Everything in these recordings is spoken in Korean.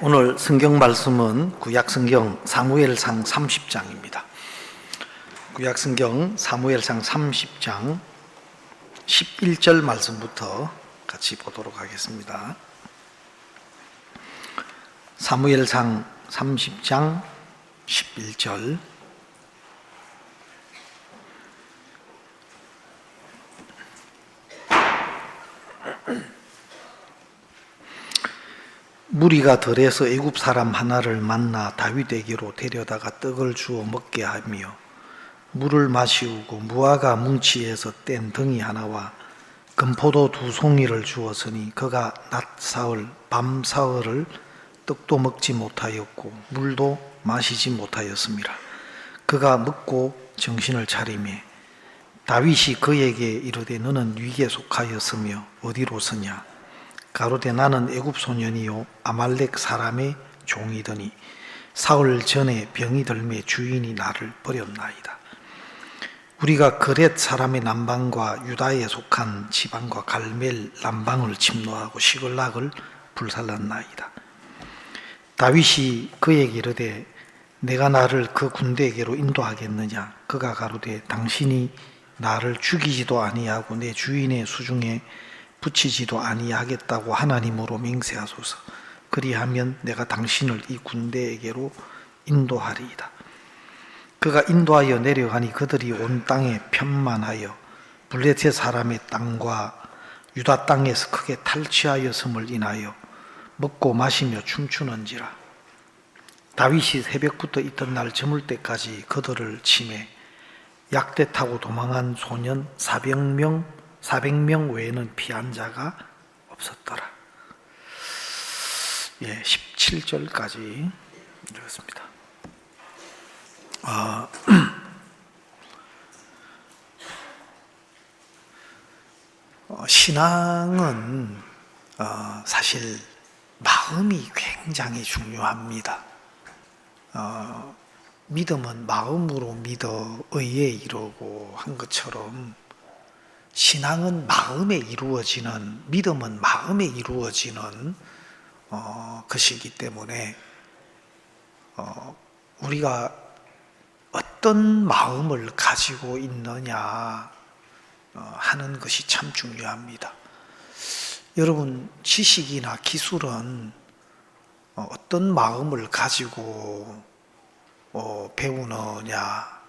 오늘 성경 말씀은 구약성경 사무엘상 30장입니다. 구약성경 사무엘상 30장 11절 말씀부터 같이 보도록 하겠습니다. 사무엘상 30장 11절. 무리가 들에서 애굽 사람 하나를 만나 다윗에게로 데려다가 떡을 주어 먹게 하며 물을 마시우고 무화과 뭉치에서 뗀 등이 하나와 금포도 2송이를 주었으니 그가 낮 사흘 밤 사흘을 떡도 먹지 못하였고 물도 마시지 못하였습니다. 그가 먹고 정신을 차리매 다윗이 그에게 이르되 너는 위기에 속하였으며 어디로 서냐? 가로되 나는 애굽 소년이요 아말렉 사람의 종이더니 사흘 전에 병이 들매 주인이 나를 버렸나이다. 우리가 그렛 사람의 남방과 유다에 속한 지방과 갈멜 남방을 침노하고 시글락을 불살랐나이다. 다윗이 그에게 이르되 내가 나를 그 군대에게로 인도하겠느냐? 그가 가로되 당신이 나를 죽이지도 아니하고 내 주인의 수중에 붙이지도 아니하겠다고 하나님으로 맹세하소서. 그리하면 내가 당신을 이 군대에게로 인도하리이다. 그가 인도하여 내려가니 그들이 온 땅에 편만하여 블레셋 사람의 땅과 유다 땅에서 크게 탈취하였음을 인하여 먹고 마시며 춤추는지라. 다윗이 새벽부터 이튿날 저물 때까지 그들을 치매 약대 타고 도망한 소년 400명 외에는 피한 자가 없었더라. 17절까지 읽었습니다. 신앙은 사실 마음이 굉장히 중요합니다. 믿음은 마음으로 믿어 의에 이르고 한 것처럼 신앙은 마음에 이루어지는, 믿음은 마음에 이루어지는 것이기 때문에 우리가 어떤 마음을 가지고 있느냐 하는 것이 참 중요합니다. 여러분, 지식이나 기술은 어떤 마음을 가지고 배우느냐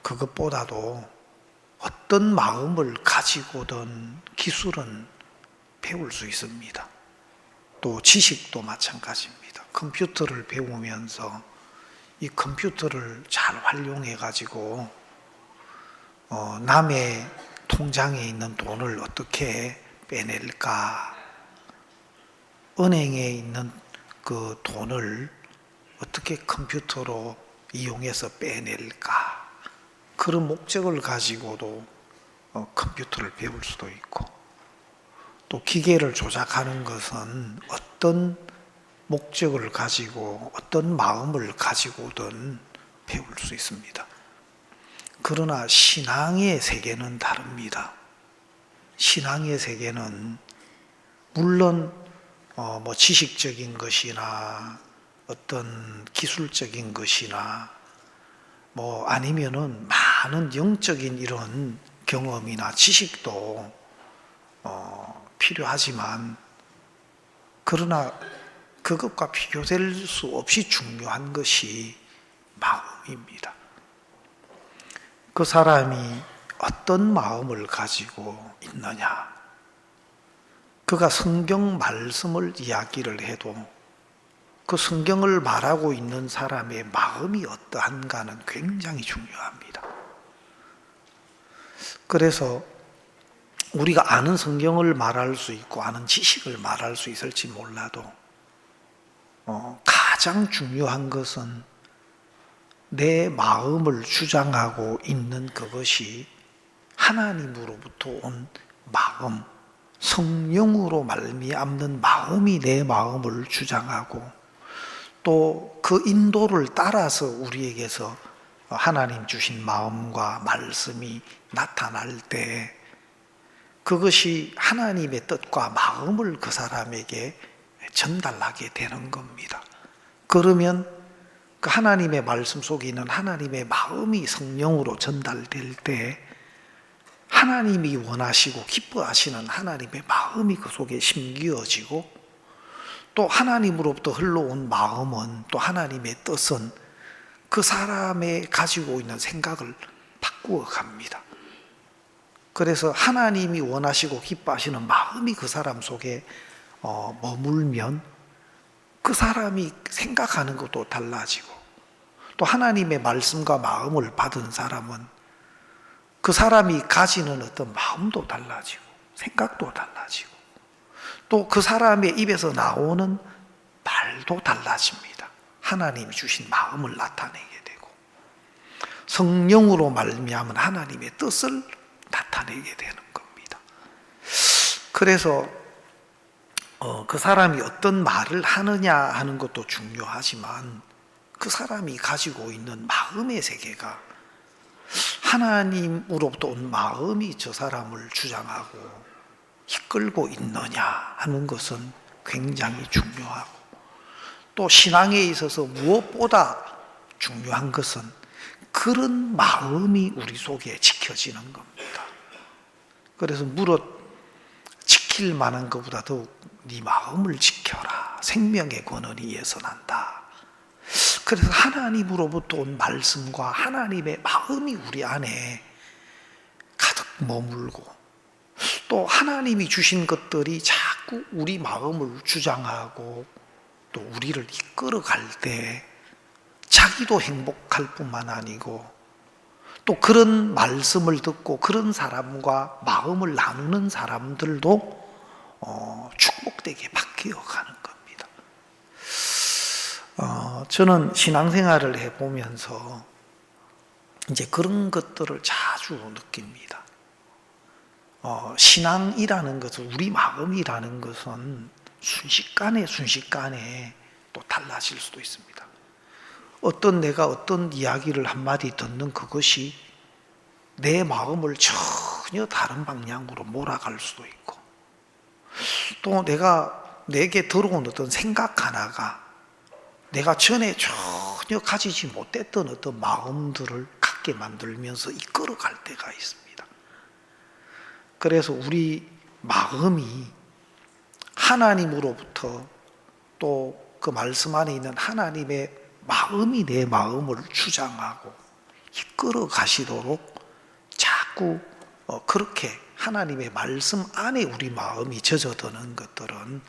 그것보다도 어떤 마음을 가지고든 기술은 배울 수 있습니다. 또 지식도 마찬가지입니다. 컴퓨터를 배우면서 이 컴퓨터를 잘 활용해 가지고 남의 통장에 있는 돈을 어떻게 빼낼까, 은행에 있는 그 돈을 어떻게 컴퓨터로 이용해서 빼낼까, 그런 목적을 가지고도 컴퓨터를 배울 수도 있고, 또 기계를 조작하는 것은 어떤 목적을 가지고 어떤 마음을 가지고든 배울 수 있습니다. 그러나 신앙의 세계는 다릅니다. 신앙의 세계는 물론 지식적인 것이나 어떤 기술적인 것이나 아니면은 많은 영적인 이런 경험이나 지식도 필요하지만, 그러나 그것과 비교될 수 없이 중요한 것이 마음입니다. 그 사람이 어떤 마음을 가지고 있느냐, 그가 성경 말씀을 이야기를 해도 그 성경을 말하고 있는 사람의 마음이 어떠한가는 굉장히 중요합니다. 그래서 우리가 아는 성경을 말할 수 있고 아는 지식을 말할 수 있을지 몰라도 가장 중요한 것은 내 마음을 주장하고 있는 그것이 하나님으로부터 온 마음, 성령으로 말미암는 마음이 내 마음을 주장하고, 또 그 인도를 따라서 우리에게서 하나님 주신 마음과 말씀이 나타날 때 그것이 하나님의 뜻과 마음을 그 사람에게 전달하게 되는 겁니다. 그러면 그 하나님의 말씀 속에 있는 하나님의 마음이 성령으로 전달될 때 하나님이 원하시고 기뻐하시는 하나님의 마음이 그 속에 심기어지고, 또 하나님으로부터 흘러온 마음은, 또 하나님의 뜻은 그 사람의 가지고 있는 생각을 바꾸어 갑니다. 그래서 하나님이 원하시고 기뻐하시는 마음이 그 사람 속에 머물면 그 사람이 생각하는 것도 달라지고, 또 하나님의 말씀과 마음을 받은 사람은 그 사람이 가지는 어떤 마음도 달라지고 생각도 달라지고, 또 그 사람의 입에서 나오는 말도 달라집니다. 하나님이 주신 마음을 나타내게 되고, 성령으로 말미암은 하나님의 뜻을 나타내게 되는 겁니다. 그래서 그 사람이 어떤 말을 하느냐 하는 것도 중요하지만, 그 사람이 가지고 있는 마음의 세계가 하나님으로부터 온 마음이 저 사람을 주장하고 이끌고 있느냐 하는 것은 굉장히 중요하고, 또 신앙에 있어서 무엇보다 중요한 것은 그런 마음이 우리 속에 지켜지는 겁니다. 그래서 무릇 지킬 만한 것보다 더욱 네 마음을 지켜라. 생명의 권한이 이에서 난다. 그래서 하나님으로부터 온 말씀과 하나님의 마음이 우리 안에 가득 머물고, 또 하나님이 주신 것들이 자꾸 우리 마음을 주장하고 또 우리를 이끌어 갈 때 자기도 행복할 뿐만 아니고, 또 그런 말씀을 듣고 그런 사람과 마음을 나누는 사람들도 축복되게 바뀌어 가는 겁니다. 저는 신앙생활을 해보면서 이제 그런 것들을 자주 느낍니다. 신앙이라는 것은, 우리 마음이라는 것은 순식간에 또 달라질 수도 있습니다. 내가 어떤 이야기를 한마디 듣는 그것이 내 마음을 전혀 다른 방향으로 몰아갈 수도 있고, 또 내게 들어온 어떤 생각 하나가 내가 전에 전혀 가지지 못했던 어떤 마음들을 갖게 만들면서 이끌어갈 때가 있습니다. 그래서 우리 마음이 하나님으로부터, 또 그 말씀 안에 있는 하나님의 마음이 내 마음을 주장하고 이끌어 가시도록 자꾸 그렇게 하나님의 말씀 안에 우리 마음이 젖어드는 것들은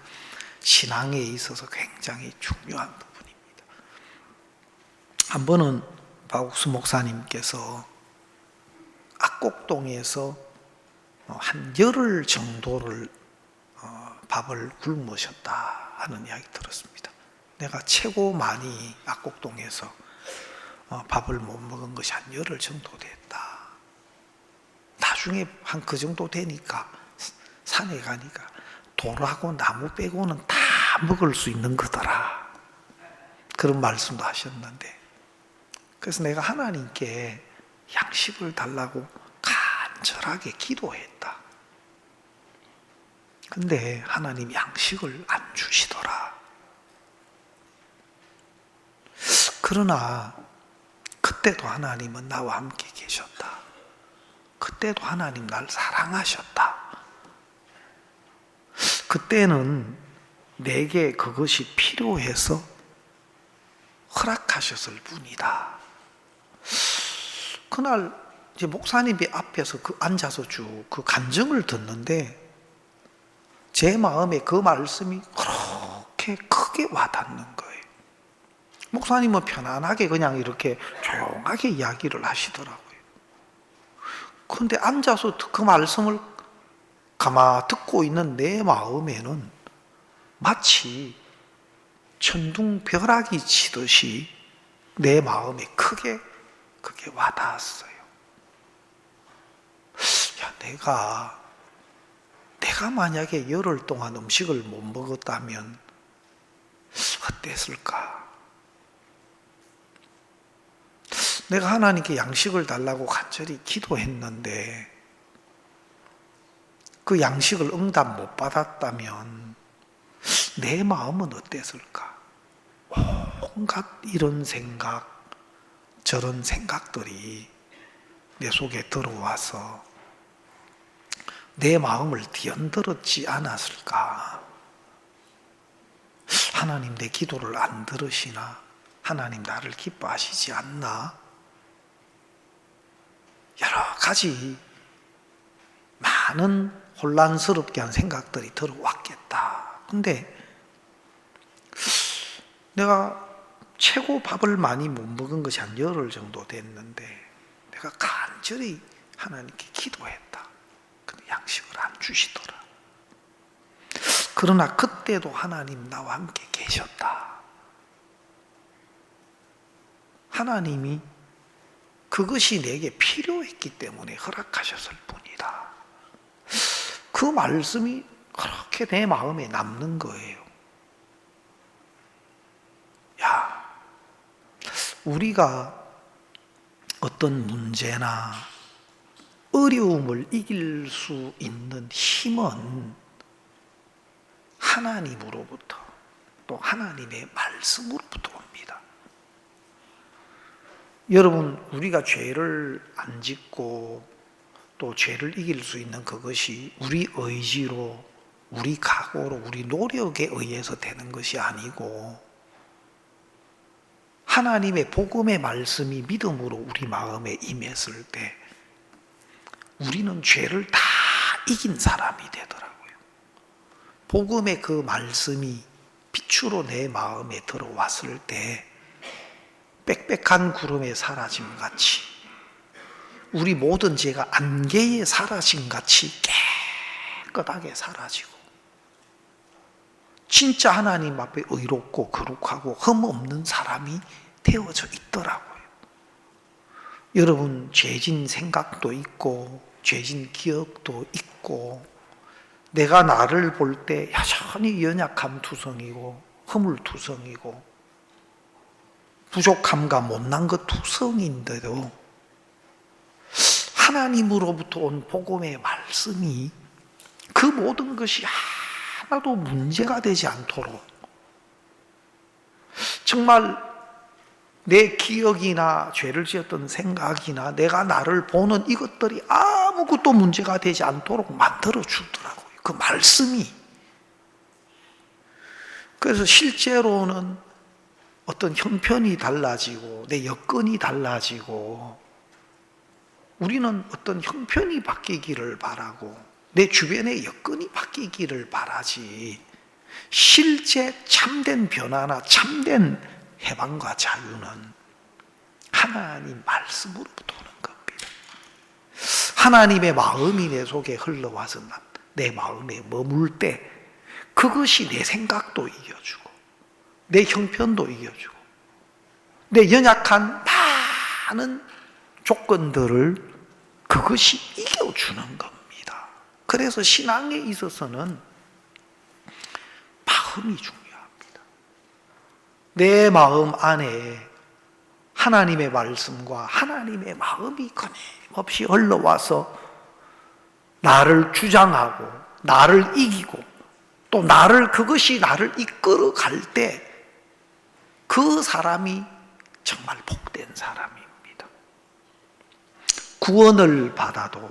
신앙에 있어서 굉장히 중요한 부분입니다. 한 번은 박옥수 목사님께서 악곡동에서 한 열흘 정도를 밥을 굶으셨다 하는 이야기 들었습니다. 내가 최고 많이 악곡동에서 밥을 못 먹은 것이 한 열흘 정도 됐다. 나중에 한 그 정도 되니까 산에 가니까 돌하고 나무 빼고는 다 먹을 수 있는 거더라. 그런 말씀도 하셨는데, 그래서 내가 하나님께 양식을 달라고 간절하게 기도했다. 근데 하나님 양식을 안 주시더라. 그러나 그때도 하나님은 나와 함께 계셨다. 그때도 하나님 날 사랑하셨다. 그때는 내게 그것이 필요해서 허락하셨을 뿐이다. 그날 이제 목사님이 앞에서 앉아서 쭉 그 간증을 듣는데, 제 마음에 그 말씀이 그렇게 크게 와닿는 거예요. 목사님은 편안하게 그냥 이렇게 조용하게 이야기를 하시더라고요. 그런데 앉아서 그 말씀을 가만 듣고 있는 내 마음에는 마치 천둥벼락이 치듯이 내 마음에 크게 그게 와닿았어요. 내가 만약에 열흘 동안 음식을 못 먹었다면 어땠을까? 내가 하나님께 양식을 달라고 간절히 기도했는데 그 양식을 응답 못 받았다면 내 마음은 어땠을까? 온갖 이런 생각, 저런 생각들이 내 속에 들어와서 내 마음을 뒤흔들었지 않았을까? 하나님 내 기도를 안 들으시나? 하나님 나를 기뻐하시지 않나? 여러 가지 많은 혼란스럽게 한 생각들이 들어왔겠다. 근데 내가 최고 밥을 많이 못 먹은 것이 한 열흘 정도 됐는데 내가 간절히 하나님께 기도했다. 근데 양식을 안 주시더라. 그러나 그때도 하나님 나와 함께 계셨다. 하나님이 그것이 내게 필요했기 때문에 허락하셨을 뿐이다. 그 말씀이 그렇게 내 마음에 남는 거예요. 야, 우리가 어떤 문제나 어려움을 이길 수 있는 힘은 하나님으로부터 또 하나님의 말씀으로부터 옵니다. 여러분, 우리가 죄를 안 짓고 또 죄를 이길 수 있는 그것이 우리 의지로, 우리 각오로, 우리 노력에 의해서 되는 것이 아니고 하나님의 복음의 말씀이 믿음으로 우리 마음에 임했을 때 우리는 죄를 다 이긴 사람이 되더라고요. 복음의 그 말씀이 빛으로 내 마음에 들어왔을 때 빽빽한 구름에 사라짐 같이 우리 모든 죄가 안개에 사라짐 같이 깨끗하게 사라지고 진짜 하나님 앞에 의롭고 거룩하고 흠 없는 사람이 되어져 있더라고요. 여러분, 죄진 생각도 있고 죄진 기억도 있고 내가 나를 볼 때 여전히 연약함 투성이고 허물투성이고 부족함과 못난 것 투성인데도 하나님으로부터 온 복음의 말씀이 그 모든 것이 하나도 문제가 되지 않도록 정말 내 기억이나 죄를 지었던 생각이나 내가 나를 보는 이것들이 아무것도 문제가 되지 않도록 만들어 주더라고요. 그 말씀이. 그래서 실제로는 어떤 형편이 달라지고 내 여건이 달라지고 우리는 어떤 형편이 바뀌기를 바라고 내 주변의 여건이 바뀌기를 바라지 실제 참된 변화나 참된 해방과 자유는 하나님 말씀으로부터 오는 겁니다. 하나님의 마음이 내 속에 흘러와서 내 마음에 머물 때 그것이 내 생각도 이겨주고 내 형편도 이겨주고 내 연약한 많은 조건들을 그것이 이겨주는 겁니다. 그래서 신앙에 있어서는 마음이 중요합니다. 내 마음 안에 하나님의 말씀과 하나님의 마음이 끊임없이 흘러와서 나를 주장하고 나를 이기고 또 그것이 나를 이끌어 갈 때 그 사람이 정말 복된 사람입니다. 구원을 받아도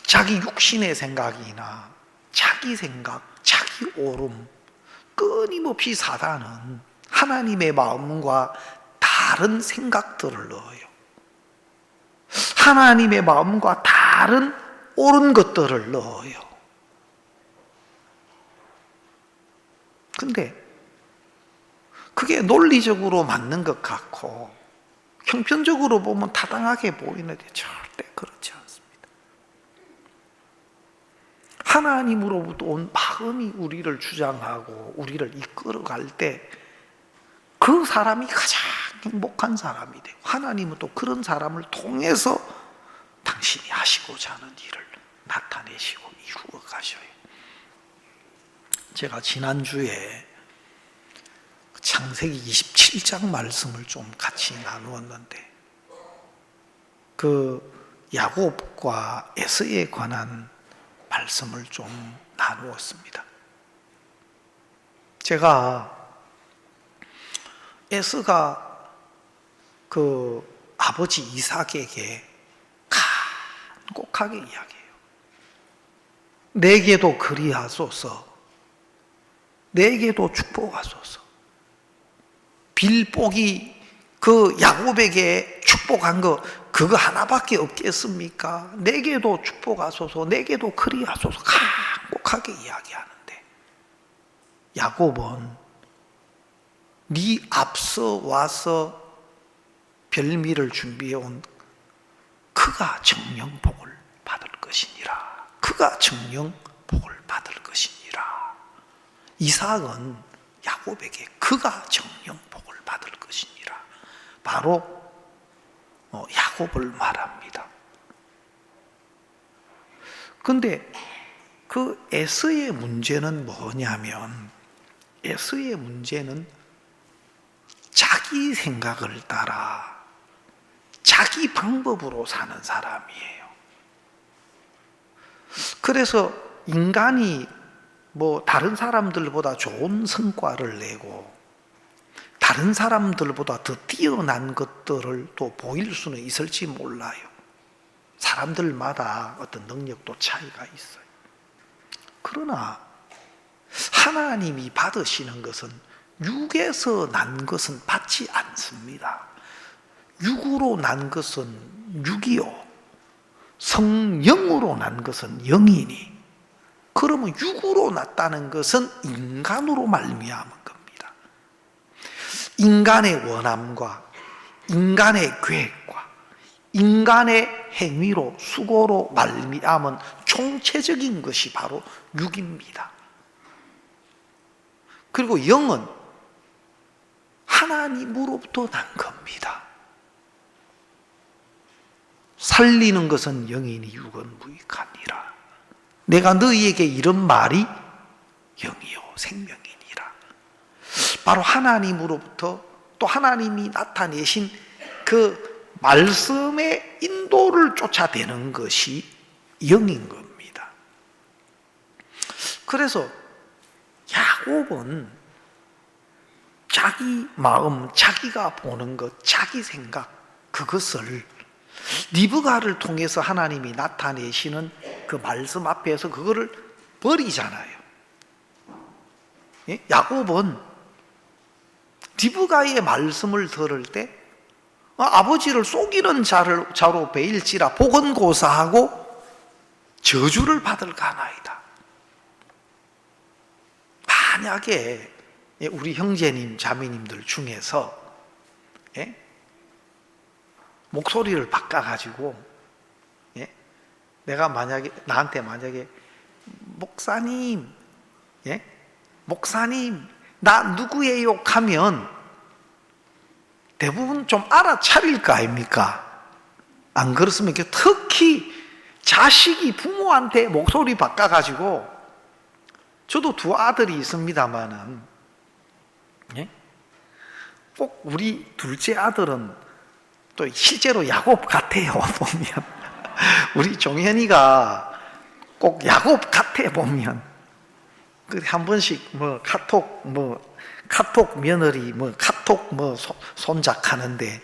자기 육신의 생각이나 자기 생각, 자기 오름 끊임없이 사단은 하나님의 마음과 다른 생각들을 넣어요. 하나님의 마음과 다른 옳은 것들을 넣어요. 근데 그게 논리적으로 맞는 것 같고 형편적으로 보면 타당하게 보이는데 절대 그렇지 않습니다. 하나님으로부터 온 마음이 우리를 주장하고 우리를 이끌어갈 때 그 사람이 가장 행복한 사람이 돼요. 하나님은 또 그런 사람을 통해서 당신이 하시고자 하는 일을 나타내시고 이루어 가셔요. 제가 지난주에 창세기 27장 말씀을 좀 같이 나누었는데 그 야곱과 에서에 관한 말씀을 좀 나누었습니다. 제가 에서가 그 아버지 이삭에게 간곡하게 이야기해요. 내게도 그리하소서, 내게도 축복하소서. 빌복이 그 야곱에게 축복한 거 그거 하나밖에 없겠습니까? 내게도 축복하소서, 내게도 그리하소서 간곡하게 이야기하는데, 야곱은 네 앞서 와서 별미를 준비해온 그가 정령 복을 받을 것이니라. 그가 정령 복을 받을 것이니라. 이삭은 야곱에게 그가 정령 복을 받을 것이니라. 바로 야곱을 말합니다. 근데 그 에서의 문제는 뭐냐면, 에서의 문제는 자기 생각을 따라 자기 방법으로 사는 사람이에요. 그래서 인간이 뭐 다른 사람들보다 좋은 성과를 내고 다른 사람들보다 더 뛰어난 것들을 또 보일 수는 있을지 몰라요. 사람들마다 어떤 능력도 차이가 있어요. 그러나 하나님이 받으시는 것은 육에서 난 것은 받지 않습니다. 육으로 난 것은 육이요, 성령으로 난 것은 영이니, 그러면 육으로 났다는 것은 인간으로 말미암은 겁니다. 인간의 원함과 인간의 계획과 인간의 행위로 수고로 말미암은 총체적인 것이 바로 육입니다. 그리고 영은 하나님으로부터 난 겁니다. 살리는 것은 영이니 육은 무익하니라. 내가 너희에게 이런 말이 영이요 생명이니라. 바로 하나님으로부터 또 하나님이 나타내신 그 말씀의 인도를 쫓아대는 것이 영인 겁니다. 그래서 야곱은 자기 마음, 자기가 보는 것, 자기 생각, 그것을 리브가를 통해서 하나님이 나타내시는 그 말씀 앞에서 그거를 버리잖아요. 예? 야곱은 리브가의 말씀을 들을 때 아버지를 속이는 자로 베일지라 보건고사하고 저주를 받을 까나이다. 만약에 우리 형제님, 자매님들 중에서 목소리를 바꿔가지고 내가 나한테 만약에 목사님, 목사님 나 누구예요? 하면 대부분 좀 알아차릴 거 아닙니까? 안 그렇으면 특히 자식이 부모한테 목소리 바꿔가지고, 저도 두 아들이 있습니다만은 꼭 우리 둘째 아들은 또 실제로 야곱 같아요. 보면 우리 종현이가 꼭 야곱 같아. 보면 한 번씩 카톡 며느리 카톡 손잡하는데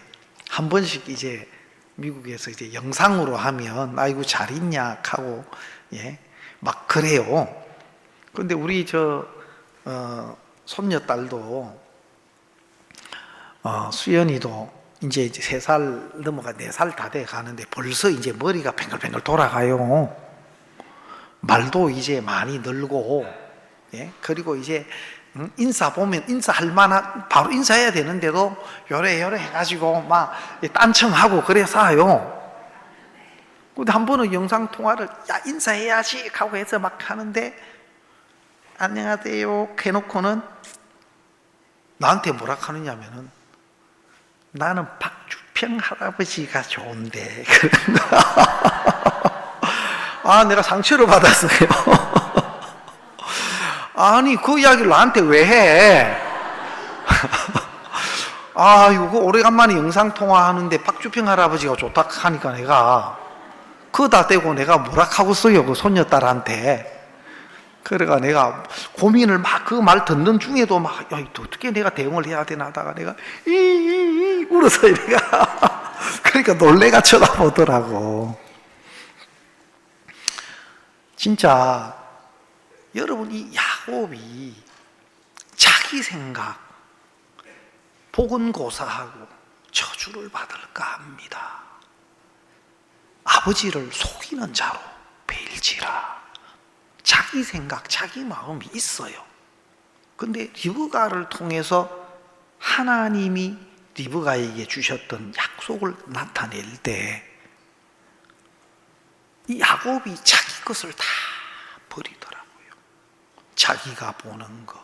한 번씩 이제 미국에서 이제 영상으로 하면 아이고 잘 있냐 하고 막 그래요. 그런데 우리 손녀딸도 수연이도 이제 3살 넘어가 4살 다 돼 가는데 벌써 이제 머리가 뱅글뱅글 돌아가요. 말도 이제 많이 늘고, 그리고 이제 인사 보면 인사할 만한 바로 인사해야 되는데도 요래 해가지고 막 딴청하고 그래서요. 근데 한 번은 영상 통화를 인사해야지 하고 해서 막 하는데 안녕하세요 해놓고는 나한테 뭐라 하느냐면은 나는 박주평 할아버지가 좋은데. 내가 상처를 받았어요. 아니 그 이야기를 나한테 왜 해? 이거 오래간만에 영상통화하는데 박주평 할아버지가 좋다 하니까 내가 그다 대고 내가 뭐라 하고 써요 그 손녀딸한테. 그래가 내가 고민을 막 그 말 듣는 중에도 막 야, 어떻게 내가 대응을 해야 되나 하다가 내가 울어서 내가 그러니까 놀래가 쳐다보더라고. 진짜 여러분, 이 야곱이 자기 생각, 복은 고사하고 저주를 받을까 합니다. 아버지를 속이는 자로 베일지라. 자기 생각, 자기 마음이 있어요. 근데 리브가를 통해서 하나님이 리브가에게 주셨던 약속을 나타낼 때 이 야곱이 자기 것을 다 버리더라고요. 자기가 보는 것,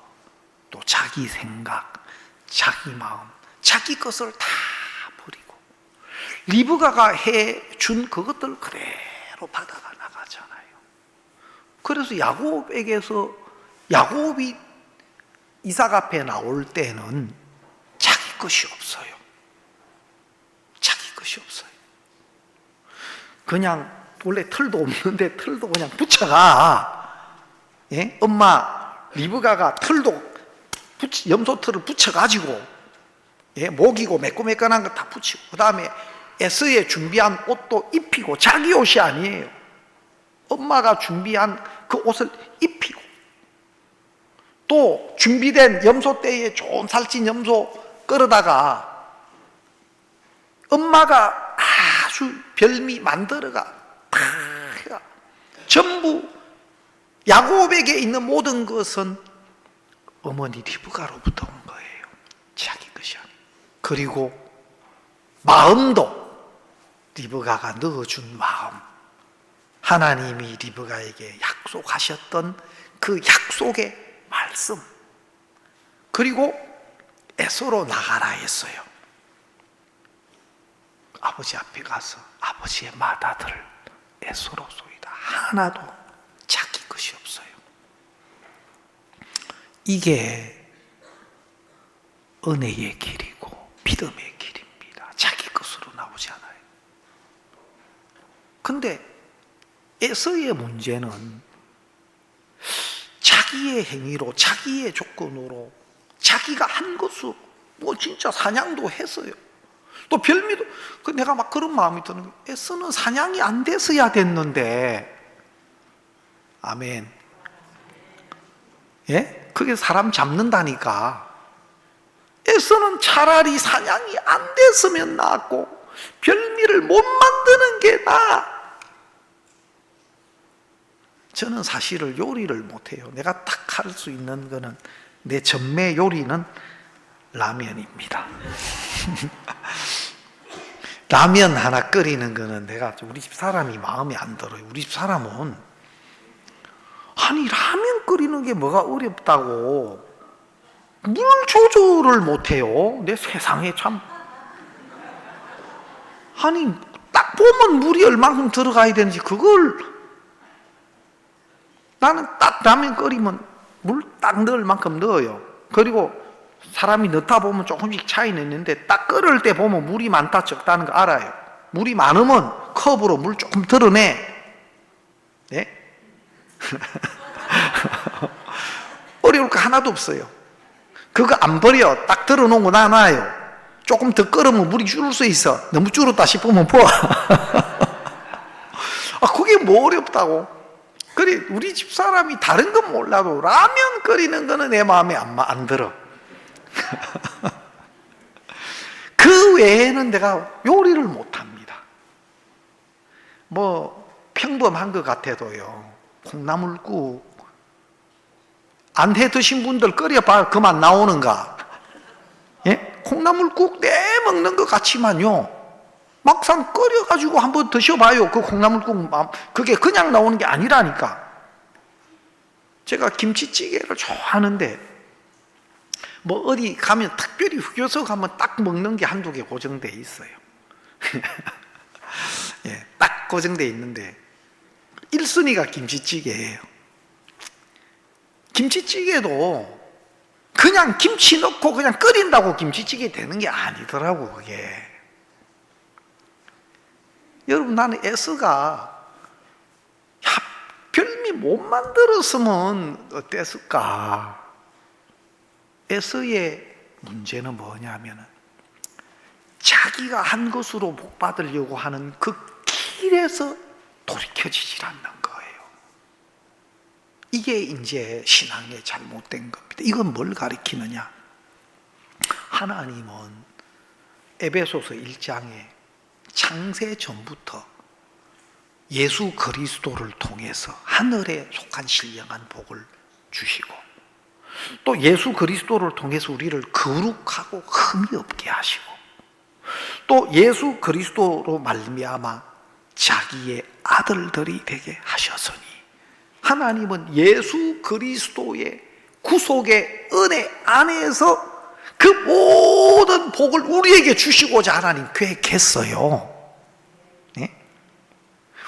또 자기 생각, 자기 마음, 자기 것을 다 버리고 리브가가 해준 그것들 그대로 받아가 나가잖아요. 그래서 야곱에게서 야곱이 이삭 앞에 나올 때는 자기 것이 없어요. 자기 것이 없어요. 그냥 원래 털도 없는데 털도 그냥 붙여가. 예? 엄마 리브가가 털도 염소 털을 붙여가지고, 예? 목이고 매끈매끈한 거 다 붙이고, 그 다음에 에서의 준비한 옷도 입히고, 자기 옷이 아니에요. 엄마가 준비한 그 옷을 입히고, 또 준비된 염소떼에 좋은 살찐 염소 끌어다가 엄마가 아주 별미 만들어가 전부 야곱에게 있는 모든 것은 어머니 리브가로부터 온 거예요. 자기 것이 아니에요. 그리고 마음도 리브가가 넣어준 마음, 하나님이 리브가에게 약속하셨던 그 약속의 말씀, 그리고 에서로 나가라 했어요. 아버지 앞에 가서 아버지의 맏아들 에서로 소이다. 하나도 자기 것이 없어요. 이게 은혜의 길이고 믿음의 길입니다. 자기 것으로 나오지 않아요. 근데 에서의 문제는 자기의 행위로, 자기의 조건으로, 자기가 한 것으로 뭐 진짜 사냥도 했어요. 또 별미도, 내가 막 그런 마음이 드는 거예요. 에서는 사냥이 안 됐어야 됐는데, 아멘. 예? 그게 사람 잡는다니까. 에서는 차라리 사냥이 안 됐으면 낫고, 별미를 못 만드는 게 나아. 저는 사실은 요리를 못해요. 내가 딱 할 수 있는 거는, 내 전매 요리는 라면입니다. 라면 하나 끓이는 거는 내가, 우리 집 사람이 마음에 안 들어요. 우리 집 사람은 아니 라면 끓이는 게 뭐가 어렵다고, 물 조절을 못해요. 내 세상에 참. 아니 딱 보면 물이 얼만큼 들어가야 되는지 그걸, 나는 딱 라면 끓이면 물 딱 넣을 만큼 넣어요. 그리고 사람이 넣다 보면 조금씩 차이는 있는데 딱 끓을 때 보면 물이 많다 적다는 거 알아요. 물이 많으면 컵으로 물 조금 덜어내. 네? 어려울 거 하나도 없어요. 그거 안 버려. 딱 들어놓은 거 놔놔요. 조금 더 끓으면 물이 줄을 수 있어. 너무 줄었다 싶으면 부어. 그게 뭐 어렵다고. 그래, 우리 집 사람이 다른 건 몰라도 라면 끓이는 거는 내 마음에 안 들어. 그 외에는 내가 요리를 못합니다. 뭐 평범한 것 같아도요, 콩나물국 안 해 드신 분들 끓여봐. 그만 나오는가? 예? 콩나물국 내 먹는 것 같지만요, 막상 끓여가지고 한번 드셔봐요. 그 콩나물국 그게 그냥 나오는 게 아니라니까. 제가 김치찌개를 좋아하는데 뭐 어디 가면 특별히 휴게소 가면 딱 먹는 게 한두 개 고정돼 있어요. 예, 딱 고정돼 있는데 1순위가 김치찌개예요. 김치찌개도 그냥 김치 넣고 그냥 끓인다고 김치찌개 되는 게 아니더라고, 그게. 여러분, 나는 에서가 별미 하나님이 못 만들었으면 어땠을까? 에서의 문제는 뭐냐면 자기가 한 것으로 복 받으려고 하는 그 길에서 돌이켜지질 않는 거예요. 이게 이제 신앙의 잘못된 겁니다. 이건 뭘 가리키느냐? 하나님은 에베소서 1장에 창세 전부터 예수 그리스도를 통해서 하늘에 속한 신령한 복을 주시고, 또 예수 그리스도를 통해서 우리를 거룩하고 흠이 없게 하시고, 또 예수 그리스도로 말미암아 자기의 아들들이 되게 하셨으니, 하나님은 예수 그리스도의 구속의 은혜 안에서 그 모든 복을 우리에게 주시고자 하나님 계획했어요. 네?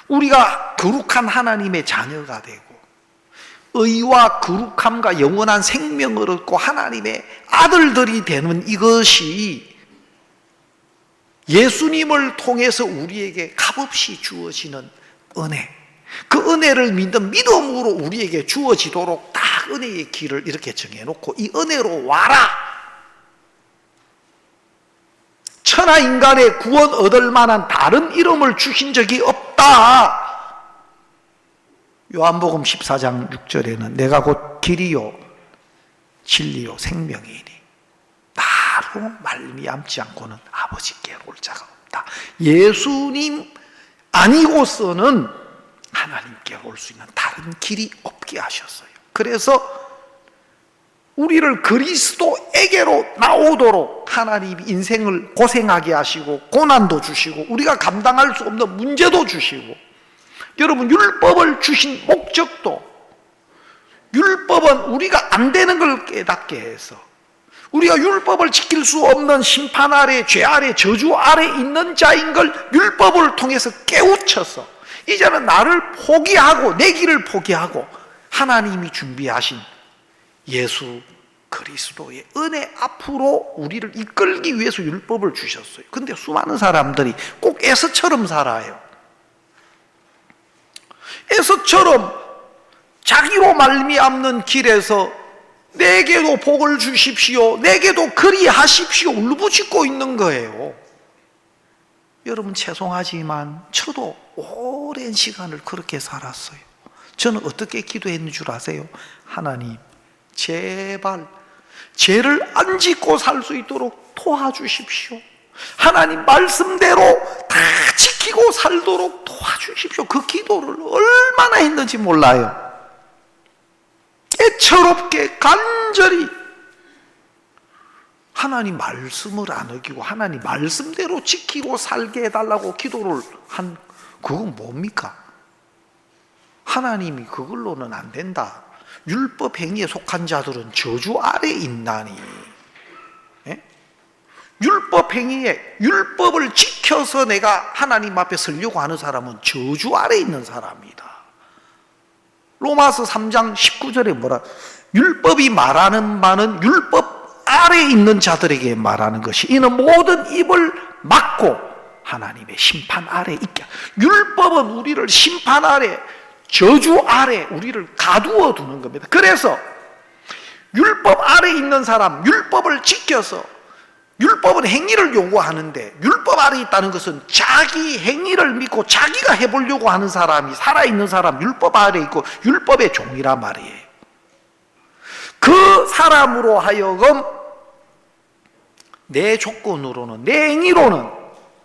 우리가 거룩한 하나님의 자녀가 되고 의와 거룩함과 영원한 생명을 얻고 하나님의 아들들이 되는 이것이 예수님을 통해서 우리에게 값없이 주어지는 은혜, 그 은혜를 믿는 믿음으로 우리에게 주어지도록 딱 은혜의 길을 이렇게 정해놓고 이 은혜로 와라! 천하 인간의 구원 얻을 만한 다른 이름을 주신 적이 없다. 요한복음 14장 6절에는 내가 곧 길이요 진리요 생명이니 나로 말미암지 않고는 아버지께 올 자가 없다. 예수님 아니고서는 하나님께 올 수 있는 다른 길이 없게 하셨어요. 그래서 우리를 그리스도에게로 나오도록 하나님이 인생을 고생하게 하시고 고난도 주시고 우리가 감당할 수 없는 문제도 주시고, 여러분 율법을 주신 목적도, 율법은 우리가 안 되는 걸 깨닫게 해서 우리가 율법을 지킬 수 없는 심판 아래, 죄 아래, 저주 아래 있는 자인 걸 율법을 통해서 깨우쳐서 이제는 나를 포기하고 내 길을 포기하고 하나님이 준비하신 예수 그리스도의 은혜 앞으로 우리를 이끌기 위해서 율법을 주셨어요. 근데 수많은 사람들이 꼭 에서처럼 살아요. 에서처럼 자기로 말미암는 길에서 내게도 복을 주십시오, 내게도 그리하십시오 울부짖고 있는 거예요. 여러분 죄송하지만 저도 오랜 시간을 그렇게 살았어요. 저는 어떻게 기도했는 줄 아세요? 하나님 제발 죄를 안 짓고 살 수 있도록 도와주십시오. 하나님 말씀대로 다 지키고 살도록 도와주십시오. 그 기도를 얼마나 했는지 몰라요. 애처롭게 간절히 하나님 말씀을 안 어기고 하나님 말씀대로 지키고 살게 해달라고 기도를 한, 그건 뭡니까? 하나님이 그걸로는 안 된다. 율법 행위에 속한 자들은 저주 아래 있나니. 예? 율법 행위에 율법을 지켜서 내가 하나님 앞에 서려고 하는 사람은 저주 아래 있는 사람이다. 로마서 3장 19절에 뭐라? 율법이 말하는 바는 율법 아래 있는 자들에게 말하는 것이 이는 모든 입을 막고 하나님의 심판 아래 있게. 율법은 우리를 심판 아래, 저주 아래 우리를 가두어 두는 겁니다. 그래서 율법 아래 있는 사람, 율법을 지켜서, 율법은 행위를 요구하는데 율법 아래 있다는 것은 자기 행위를 믿고 자기가 해보려고 하는 사람이, 살아있는 사람, 율법 아래 있고 율법의 종이란 말이에요. 그 사람으로 하여금 내 조건으로는, 내 행위로는,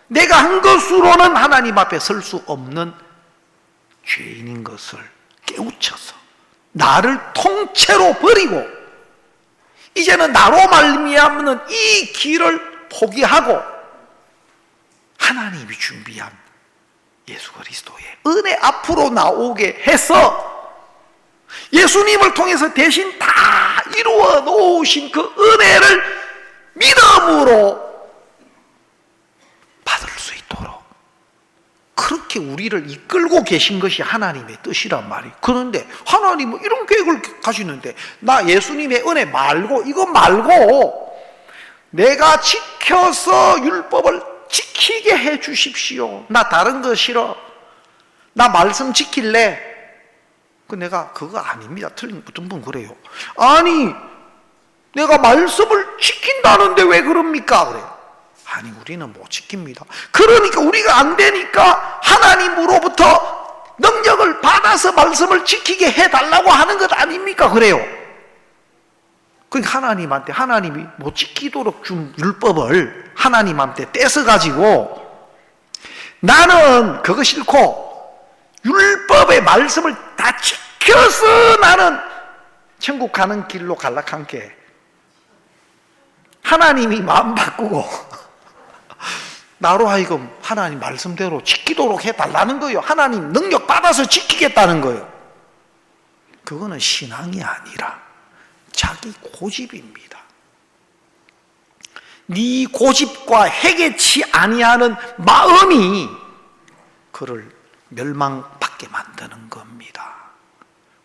내가 한 것으로는 하나님 앞에 설 수 없는 죄인인 것을 깨우쳐서 나를 통째로 버리고 이제는 나로 말미암는 이 길을 포기하고 하나님이 준비한 예수 그리스도의 은혜 앞으로 나오게 해서 예수님을 통해서 대신 다 이루어 놓으신 그 은혜를 믿음으로 받을 수 있도록 그렇게 우리를 이끌고 계신 것이 하나님의 뜻이란 말이에요. 그런데 하나님은 이런 계획을 가시는데 나 예수님의 은혜 말고, 이거 말고 내가 지켜서 율법을 지키게 해 주십시오. 나 다른 거 싫어. 나 말씀 지킬래. 내가 그거 아닙니다. 틀린 어떤 분 그래요. 아니 내가 말씀을 지킨다는데 왜 그럽니까? 그래요. 아니 우리는 못 지킵니다. 그러니까 우리가 안 되니까 하나님으로부터 능력을 받아서 말씀을 지키게 해달라고 하는 것 아닙니까? 그래요. 그러니까 하나님한테 하나님이 못 지키도록 준 율법을 하나님한테 떼서가지고 나는 그거 싫고 율법의 말씀을 다 지켜서 나는 천국 가는 길로 갈락한 게 하나님이 마음 바꾸고 나로 하여금 하나님 말씀대로 지키도록 해달라는 거예요. 하나님 능력 받아서 지키겠다는 거예요. 그거는 신앙이 아니라 자기 고집입니다. 네 고집과 해개치 아니하는 마음이 그를 멸망받게 만드는 겁니다.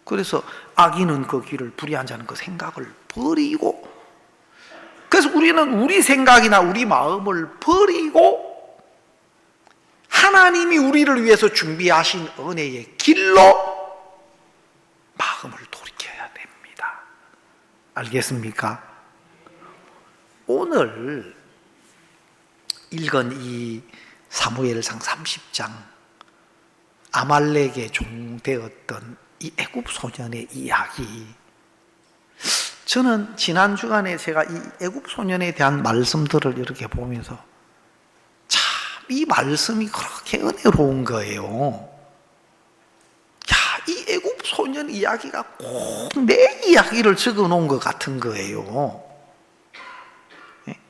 그래서 악인은 그 길을 불의한 자는 그 생각을 버리고, 그래서 우리는 우리 생각이나 우리 마음을 버리고 하나님이 우리를 위해서 준비하신 은혜의 길로 마음을 돌이켜야 됩니다. 알겠습니까? 오늘 읽은 이 사무엘상 30장 아말렉의 종 되었던 이 애굽 소년의 이야기, 저는 지난 주간에 제가 이 애굽 소년에 대한 말씀들을 이렇게 보면서 참 이 말씀이 그렇게 은혜로운 거예요. 야, 이 애굽 소년 이야기가 꼭 내 이야기를 적어 놓은 것 같은 거예요. 네?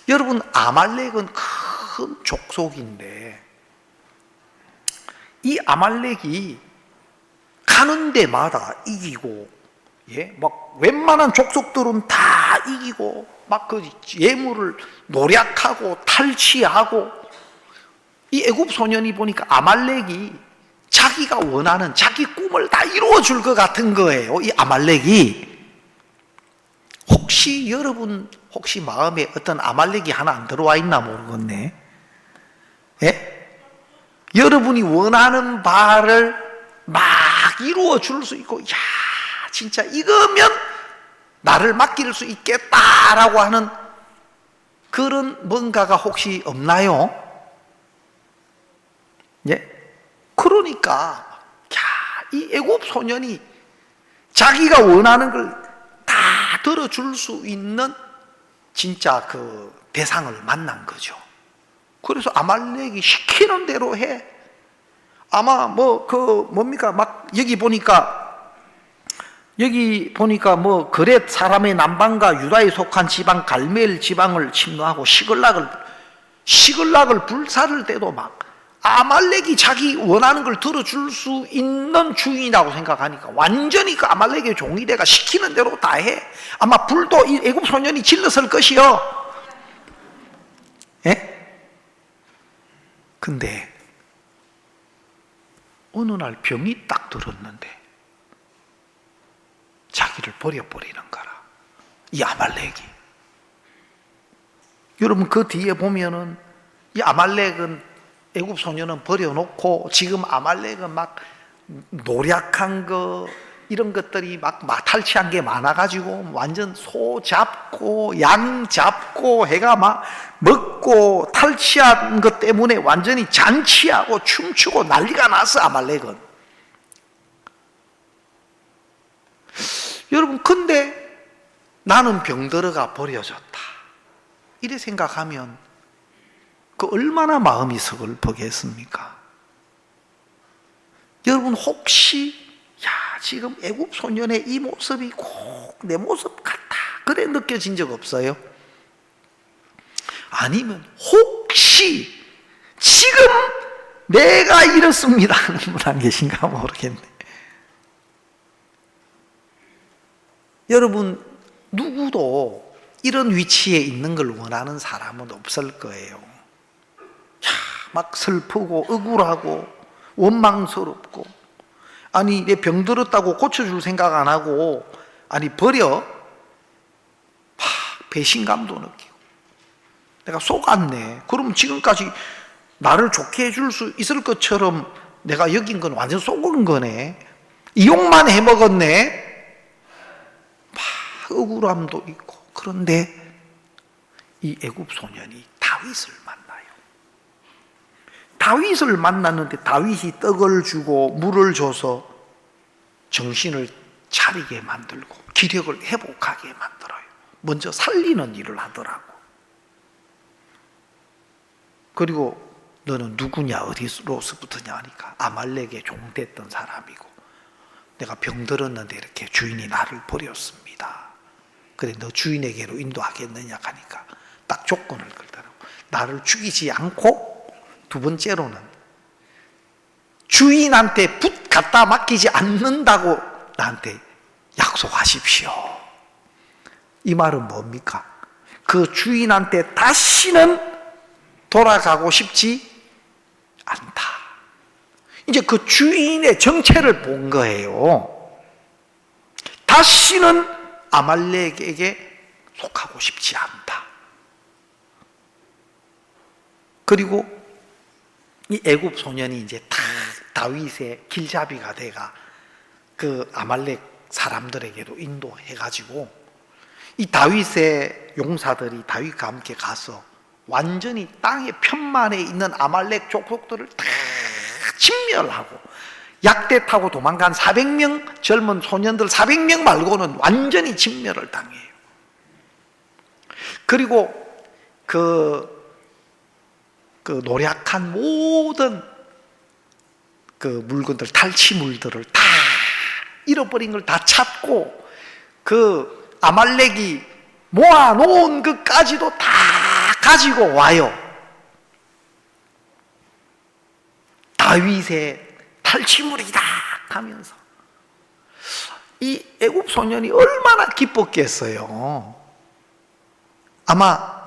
여러분, 아말렉은 큰 족속인데 이 아말렉이 가는 데마다 이기고, 예, 막 웬만한 족속들은 다 이기고, 막 그 예물을 노략하고 탈취하고, 이 애굽 소년이 보니까 아말렉이 자기가 원하는 자기 꿈을 다 이루어 줄 것 같은 거예요. 이 아말렉이. 혹시 여러분 혹시 마음에 어떤 아말렉이 하나 안 들어와 있나 모르겠네. 예? 여러분이 원하는 바를 막 이루어 줄 수 있고, 야, 진짜 이거면 나를 맡길 수 있겠다라고 하는 그런 뭔가가 혹시 없나요? 예? 그러니까 야, 이 애굽 소년이 자기가 원하는 걸 다 들어줄 수 있는 진짜 그 대상을 만난 거죠. 그래서 아말렉이 시키는 대로 해. 아마 뭡니까? 막 여기 보니까 뭐 그렛 사람의 남방과 유다에 속한 지방 갈멜 지방을 침노하고 시글락을 불사를 때도 막 아말렉이 자기 원하는 걸 들어줄 수 있는 주인이라고 생각하니까 완전히 그 아말렉의 종이 돼가 시키는 대로 다 해. 아마 불도 이 애굽 소년이 질렀을 것이요. 예? 근데 어느 날 병이 딱 들었는데 자기를 버려버리는 거라, 이 아말렉이. 여러분, 그 뒤에 보면은 이 아말렉은, 애굽 소년은 버려놓고 지금 아말렉은 막 노략한 거 이런 것들이 막 탈취한 게 많아가지고 완전 소 잡고 양 잡고 해가 막 먹고 탈취한 것 때문에 완전히 잔치하고 춤추고 난리가 났어, 아말렉은. 여러분, 근데 나는 병들어가 버려졌다 이래 생각하면 그 얼마나 마음이 서글프겠습니까? 여러분, 혹시 지금 애굽 소년의 이 모습이 꼭 내 모습 같다 그래 느껴진 적 없어요? 아니면 혹시 지금 내가 이렇습니다 하는 분 안 계신가 모르겠네. 여러분, 누구도 이런 위치에 있는 걸 원하는 사람은 없을 거예요. 막 슬프고 억울하고 원망스럽고, 아니 내 병들었다고 고쳐줄 생각 안 하고 아니 버려, 배신감도 느끼고 내가 속았네. 그럼 지금까지 나를 좋게 해줄 수 있을 것처럼 내가 여긴 건 완전 속은 거네. 이용만 해먹었네. 막 억울함도 있고. 그런데 이 애굽 소년이 다윗을 만나요. 다윗을 만났는데 다윗이 떡을 주고 물을 줘서 정신을 차리게 만들고 기력을 회복하게 만들어요. 먼저 살리는 일을 하더라고. 그리고 너는 누구냐, 어디로서부터냐 하니까 아말렉의 종됐던 사람이고 내가 병들었는데 이렇게 주인이 나를 버렸습니다. 그래 너 주인에게로 인도하겠느냐 하니까 딱 조건을 걸더라고. 나를 죽이지 않고 두 번째로는 주인한테 붓 갖다 맡기지 않는다고 나한테 약속하십시오. 이 말은 뭡니까? 그 주인한테 다시는 돌아가고 싶지 않다. 이제 그 주인의 정체를 본 거예요. 다시는 아말렉에게 속하고 싶지 않다. 그리고 이 애굽 소년이 이제 다 다윗의 길잡이가 돼가 그 아말렉 사람들에게도 인도해가지고 이 다윗의 용사들이 다윗과 함께 가서 완전히 땅의 편만에 있는 아말렉 족속들을 다 진멸하고 약대 타고 도망간 400명 젊은 소년들 400명 말고는 완전히 진멸을 당해요. 그리고 그 노략한 모든 그 물건들, 탈취물들을 다 잃어버린 걸 다 찾고 그 아말렉이 모아놓은 것까지도 다 가지고 와요. 다윗의 탈취물이다 하면서 이 애굽 소년이 얼마나 기뻤겠어요. 아마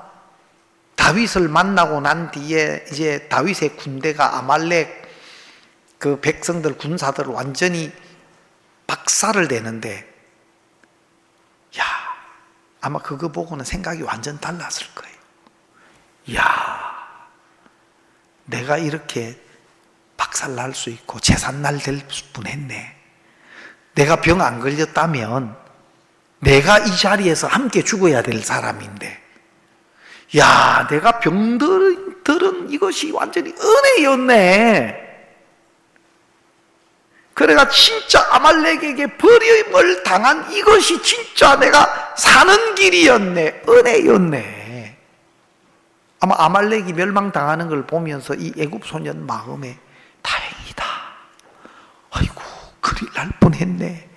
다윗을 만나고 난 뒤에 이제 다윗의 군대가 아말렉 그 백성들 군사들을 완전히 박살을 내는데 야 아마 그거 보고는 생각이 완전 달랐을 거예요. 야 내가 이렇게 박살날 수 있고 재산날 될 뻔했네. 내가 병 안 걸렸다면 내가 이 자리에서 함께 죽어야 될 사람인데 야 내가 병들은 이것이 완전히 은혜였네. 그래가 진짜 아말렉에게 버림을 당한 이것이 진짜 내가 사는 길이었네. 은혜였네. 아마 아말렉이 멸망당하는 걸 보면서 이 애굽 소년 마음에 다행이다. 아이고 큰일 날 뻔했네.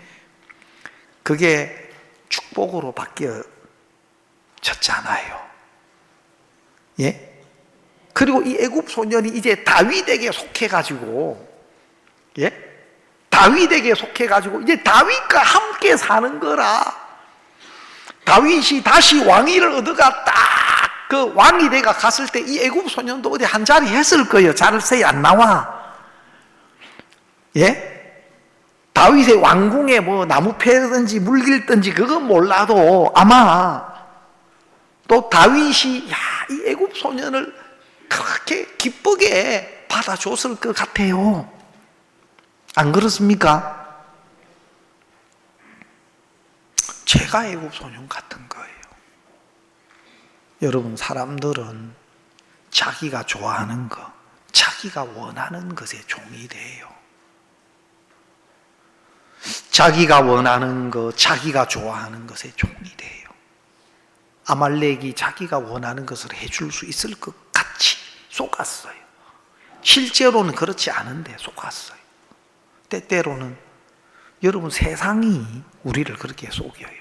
그게 축복으로 바뀌어졌잖아요. 예? 그리고 이 애굽 소년이 이제 다윗에게 속해가지고 예? 다윗에게 속해가지고 이제 다윗과 함께 사는 거라. 다윗이 다시 왕위를 얻어가 딱 그 왕이 돼가 갔을 때 이 애굽 소년도 어디 한 자리 했을 거예요. 자르세에 안 나와. 예? 다윗의 왕궁에 뭐 나무 패든지 물길든지 그건 몰라도 아마 또 다윗이 야, 이 애굽 소년을 그렇게 기쁘게 받아줬을 것 같아요. 안 그렇습니까? 제가 애굽 소년 같은 거예요. 여러분 사람들은 자기가 좋아하는 것, 자기가 원하는 것에 종이 돼요. 자기가 원하는 것, 자기가 좋아하는 것에 종이 돼요. 아말렉이 자기가 원하는 것을 해줄 수 있을 것 같이 속았어요. 실제로는 그렇지 않은데 속았어요. 때때로는 여러분 세상이 우리를 그렇게 속여요.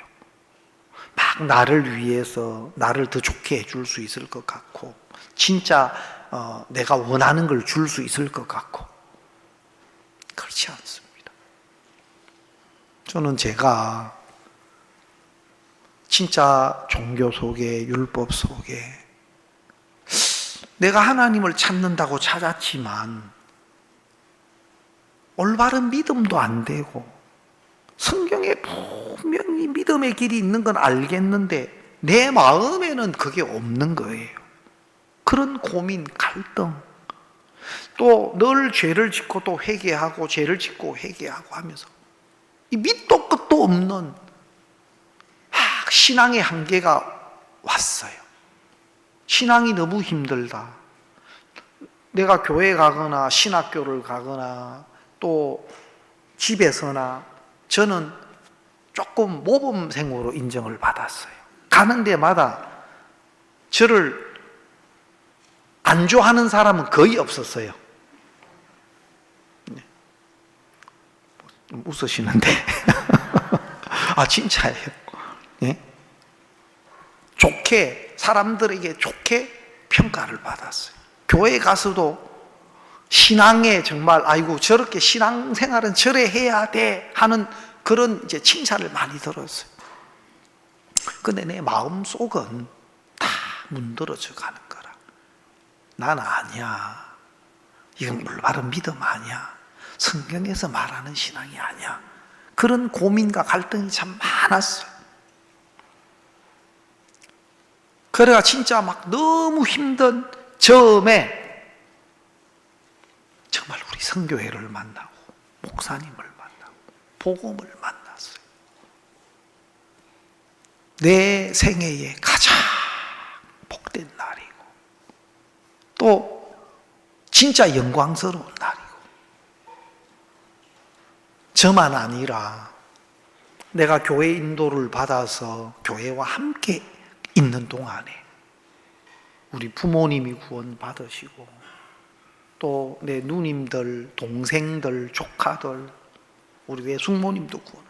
막 나를 위해서 나를 더 좋게 해줄 수 있을 것 같고 진짜 내가 원하는 걸 줄 수 있을 것 같고 그렇지 않습니다. 저는 제가 진짜 종교 속에 율법 속에 내가 하나님을 찾는다고 찾았지만 올바른 믿음도 안 되고 성경에 분명히 믿음의 길이 있는 건 알겠는데 내 마음에는 그게 없는 거예요. 그런 고민, 갈등. 또 늘 죄를 짓고 또 회개하고 죄를 짓고 회개하고 하면서 이 밑도 끝도 없는 막 신앙의 한계가 왔어요. 신앙이 너무 힘들다. 내가 교회 가거나 신학교를 가거나 또 집에서나 저는 조금 모범생으로 인정을 받았어요. 가는 데마다 저를 안 좋아하는 사람은 거의 없었어요. 좀 웃으시는데 아 진짜예요. 예? 좋게 사람들에게 좋게 평가를 받았어요. 교회 가서도 신앙에 정말 아이고 저렇게 신앙생활은 저래 해야 돼 하는 그런 이제 칭찬을 많이 들었어요. 근데 내 마음 속은 다 문드러져 가는 거라. 난 아니야. 이건 올바른 믿음 아니야. 성경에서 말하는 신앙이 아니야. 그런 고민과 갈등이 참 많았어요. 그래가 진짜 막 너무 힘든 처음에 정말 우리 선교회를 만나고 목사님을 만나고 복음을 만났어요. 내 생애에 가장 복된 날이고 또 진짜 영광스러운 날이고 저만 아니라 내가 교회 인도를 받아서 교회와 함께 있는 동안에 우리 부모님이 구원 받으시고 또 내 누님들, 동생들, 조카들, 우리 외숙모님도 구원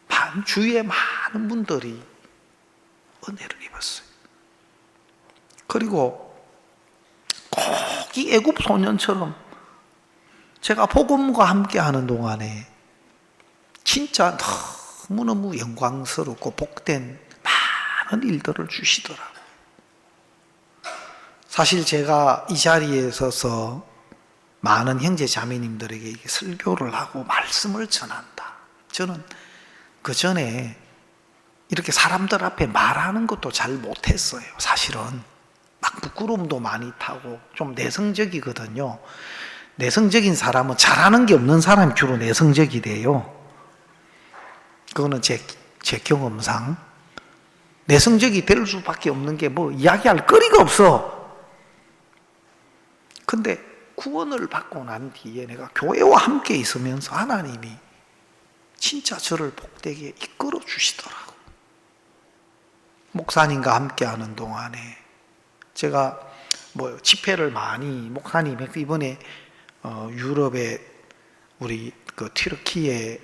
받으시고 주위에 많은 분들이 은혜를 입었어요. 그리고 꼭 이 애굽 소년처럼 제가 복음과 함께 하는 동안에 진짜 너무너무 영광스럽고 복된 많은 일들을 주시더라고요. 사실 제가 이 자리에 서서 많은 형제 자매님들에게 이게 설교를 하고 말씀을 전한다. 저는 그 전에 이렇게 사람들 앞에 말하는 것도 잘 못했어요. 사실은 막 부끄러움도 많이 타고 좀 내성적이거든요. 내성적인 사람은 잘하는 게 없는 사람이 주로 내성적이 돼요. 그거는 제 경험상 내성적이 될 수밖에 없는 게 뭐 이야기할 거리가 없어. 근데 구원을 받고 난 뒤에 내가 교회와 함께 있으면서 하나님이 진짜 저를 복되게 이끌어 주시더라고. 목사님과 함께 하는 동안에 제가 뭐 집회를 많이 목사님 이번에 유럽에 우리 그 튀르키예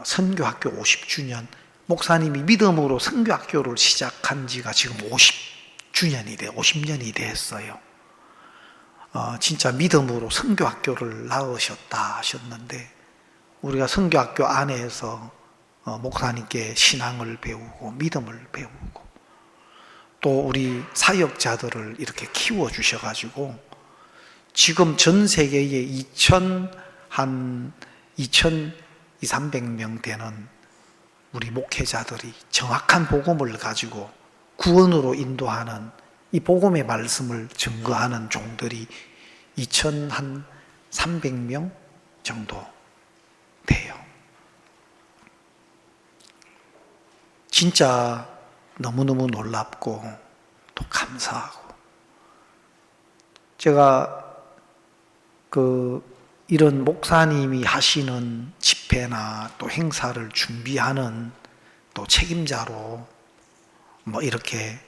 선교학교 50주년 목사님이 믿음으로 선교학교를 시작한 지가 지금 50년이 됐어요. 진짜 믿음으로 선교학교를 낳으셨다 하셨는데 우리가 선교학교 안에서 목사님께 신앙을 배우고 믿음을 배우고 또 우리 사역자들을 이렇게 키워주셔가지고 지금 전 세계에 2,300명 되는 우리 목회자들이 정확한 복음을 가지고 구원으로 인도하는 이 복음의 말씀을 증거하는 종들이 2,300명 정도 돼요. 진짜 너무너무 놀랍고 또 감사하고 제가 이런 목사님이 하시는 집회나 또 행사를 준비하는 또 책임자로 뭐 이렇게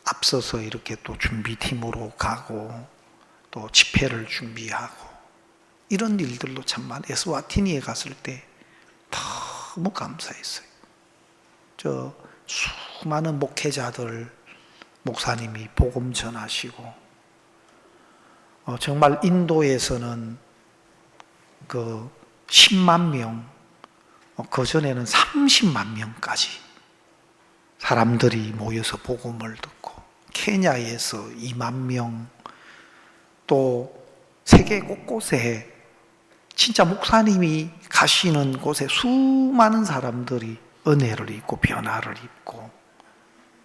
앞서서 이렇게 또 준비팀으로 가고 또 집회를 준비하고 이런 일들도 참 많아요. 에스와티니에 갔을 때 너무 감사했어요. 저 수많은 목회자들 목사님이 복음 전하시고 정말 인도에서는 그 10만 명, 그 전에는 30만 명까지 사람들이 모여서 복음을 듣고 케냐에서 2만 명, 또 세계 곳곳에 진짜 목사님이 가시는 곳에 수많은 사람들이 은혜를 입고 변화를 입고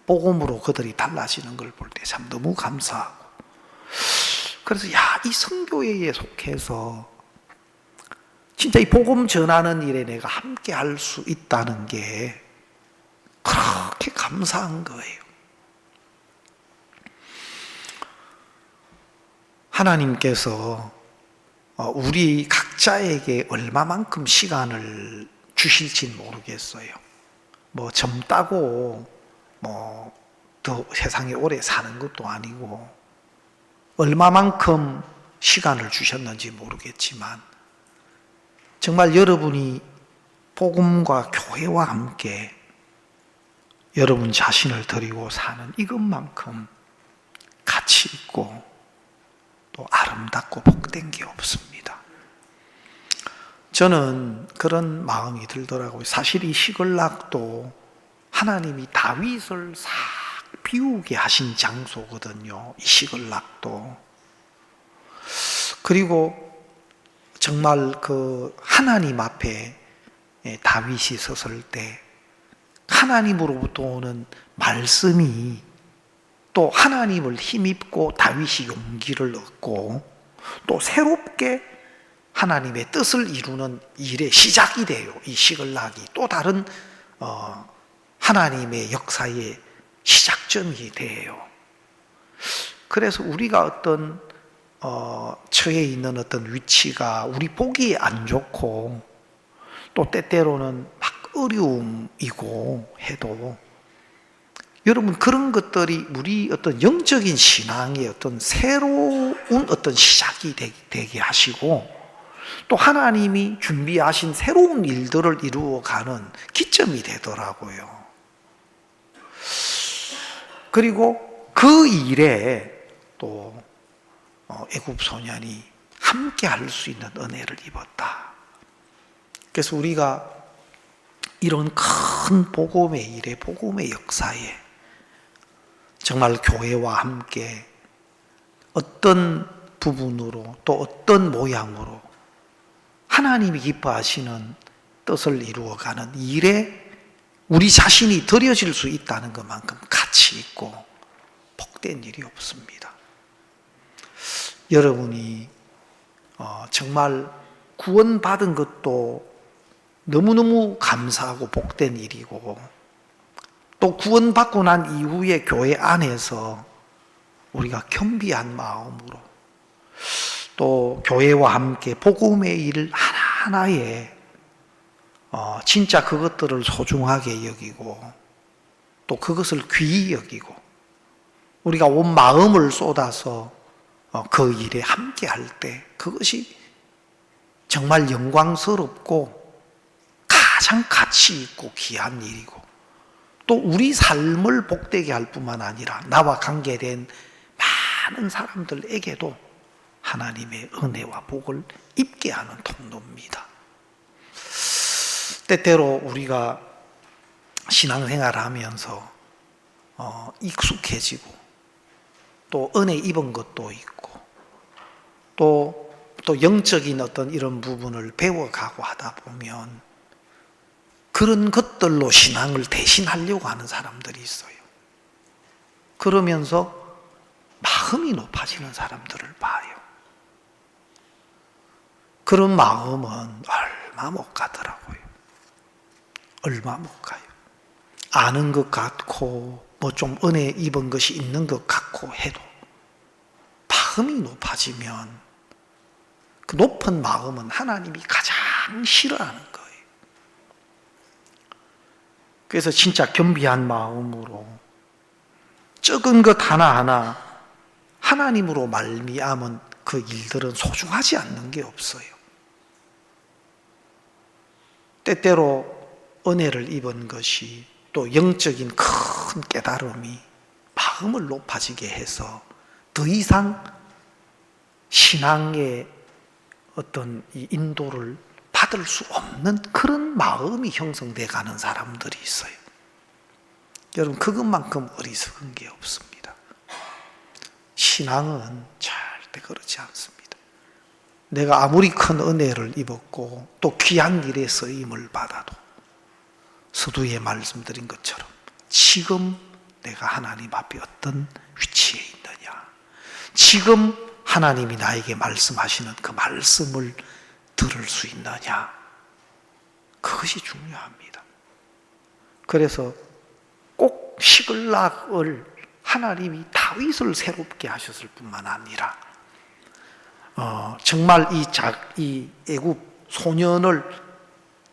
복음으로 그들이 달라지는 걸 볼 때 참 너무 감사하고 그래서 이 선교회에 속해서 진짜 이 복음 전하는 일에 내가 함께 할 수 있다는 게 그렇게 감사한 거예요. 하나님께서 우리 각자에게 얼마만큼 시간을 주실지 모르겠어요. 뭐 젊다고 더 세상에 오래 사는 것도 아니고 얼마만큼 시간을 주셨는지 모르겠지만 정말 여러분이 복음과 교회와 함께 여러분 자신을 드리고 사는 이것만큼 가치 있고 또 아름답고 복된 게 없습니다. 저는 그런 마음이 들더라고요. 사실 이 시글락도 하나님이 다윗을 싹 비우게 하신 장소거든요. 이 시글락도. 그리고 정말 그 하나님 앞에 다윗이 섰을 때 하나님으로부터 오는 말씀이 또 하나님을 힘입고 다윗이 용기를 얻고 또 새롭게 하나님의 뜻을 이루는 일의 시작이 돼요. 이 시글락이 또 다른 하나님의 역사의 시작점이 돼요. 그래서 우리가 어떤 처해 있는 어떤 위치가 우리 보기에 안 좋고 또 때때로는 막 어려움이고 해도 여러분 그런 것들이 우리 어떤 영적인 신앙의 어떤 새로운 어떤 시작이 되게 하시고 또 하나님이 준비하신 새로운 일들을 이루어가는 기점이 되더라고요. 그리고 그 일에 또 애굽 소년이 함께 할 수 있는 은혜를 입었다. 그래서 우리가 이런 큰 복음의 일에 복음의 역사에 정말 교회와 함께 어떤 부분으로 또 어떤 모양으로 하나님이 기뻐하시는 뜻을 이루어가는 일에 우리 자신이 드려질 수 있다는 것만큼 가치 있고 복된 일이 없습니다. 여러분이 정말 구원받은 것도 너무너무 감사하고 복된 일이고 또 구원받고 난 이후에 교회 안에서 우리가 겸비한 마음으로 또 교회와 함께 복음의 일 하나하나에 진짜 그것들을 소중하게 여기고 또 그것을 귀히 여기고 우리가 온 마음을 쏟아서 그 일에 함께 할 때 그것이 정말 영광스럽고 가장 가치 있고 귀한 일이고 또 우리 삶을 복되게 할 뿐만 아니라 나와 관계된 많은 사람들에게도 하나님의 은혜와 복을 입게 하는 통로입니다. 때때로 우리가 신앙생활을 하면서 익숙해지고 또 은혜 입은 것도 있고 또 영적인 어떤 이런 부분을 배워가고 하다 보면 그런 것들로 신앙을 대신하려고 하는 사람들이 있어요. 그러면서 마음이 높아지는 사람들을 봐요. 그런 마음은 얼마 못 가더라고요. 얼마 못 가요. 아는 것 같고 뭐 좀 은혜 입은 것이 있는 것 같고 해도 마음이 높아지면 그 높은 마음은 하나님이 가장 싫어하는 거예요. 그래서 진짜 겸비한 마음으로 적은 것 하나하나 하나님으로 말미암은 그 일들은 소중하지 않는 게 없어요. 때때로 은혜를 입은 것이 또 영적인 큰 깨달음이 마음을 높아지게 해서 더 이상 신앙의 어떤 이 인도를 받을 수 없는 그런 마음이 형성돼 가는 사람들이 있어요. 여러분 그것만큼 어리석은 게 없습니다. 신앙은 절대 그렇지 않습니다. 내가 아무리 큰 은혜를 입었고 또 귀한 일에 쓰임을 받아도 서두에 말씀드린 것처럼 지금 내가 하나님 앞에 어떤 위치에 있느냐, 지금 하나님이 나에게 말씀하시는 그 말씀을 들을 수 있느냐? 그것이 중요합니다. 그래서 꼭 시글락을 하나님이 다윗을 새롭게 하셨을 뿐만 아니라 정말 이 애굽 소년을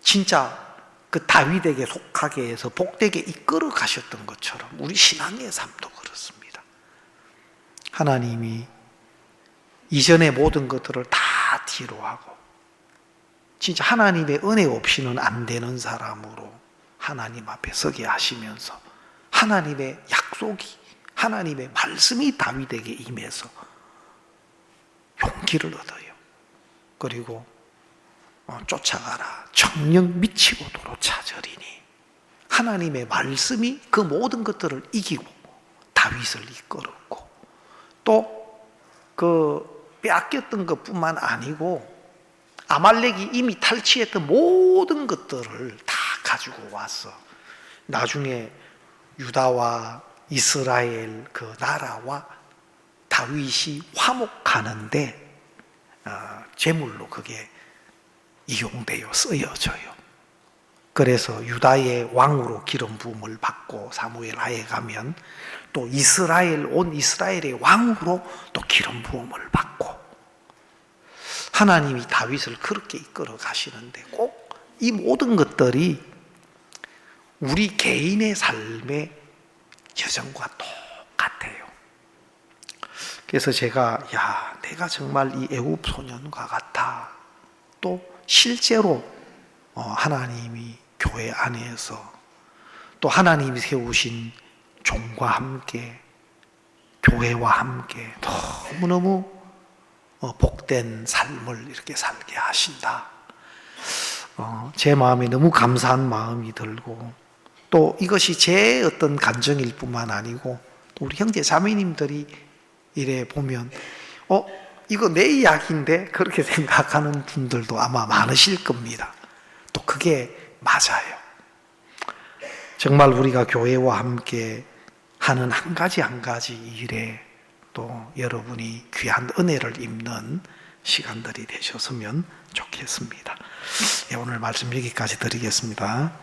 진짜 그 다윗에게 속하게 해서 복되게 이끌어 가셨던 것처럼 우리 신앙의 삶도 그렇습니다. 하나님이 이전의 모든 것들을 다 뒤로 하고 진짜 하나님의 은혜 없이는 안 되는 사람으로 하나님 앞에 서게 하시면서 하나님의 약속이, 하나님의 말씀이 다윗에게 임해서 용기를 얻어요. 그리고 쫓아가라 정령 미치고도로 찾으리니, 하나님의 말씀이 그 모든 것들을 이기고 다윗을 이끌었고, 또 그 빼앗겼던 것뿐만 아니고 아말렉이 이미 탈취했던 모든 것들을 다 가지고 와서 나중에 유다와 이스라엘 그 나라와 다윗이 화목하는데 제물로 그게 이용되어 쓰여져요. 그래서 유다의 왕으로 기름 부음을 받고 사무엘하에 가면 또 온 이스라엘의 왕으로 또 기름 부음을 받고, 하나님이 다윗을 그렇게 이끌어 가시는데 꼭 이 모든 것들이 우리 개인의 삶의 여정과 똑같아요. 그래서 제가 내가 정말 이 애굽 소년과 같아. 또 실제로 하나님이 교회 안에서 또 하나님이 세우신 종과 함께 교회와 함께 너무너무 복된 삶을 이렇게 살게 하신다. 제 마음에 너무 감사한 마음이 들고, 또 이것이 제 어떤 간증일 뿐만 아니고 또 우리 형제 자매님들이 이래 보면 이거 내 이야기인데 그렇게 생각하는 분들도 아마 많으실 겁니다. 또 그게 맞아요. 정말 우리가 교회와 함께 하는 한 가지 한 가지 일에 또 여러분이 귀한 은혜를 입는 시간들이 되셨으면 좋겠습니다. 오늘 말씀 여기까지 드리겠습니다.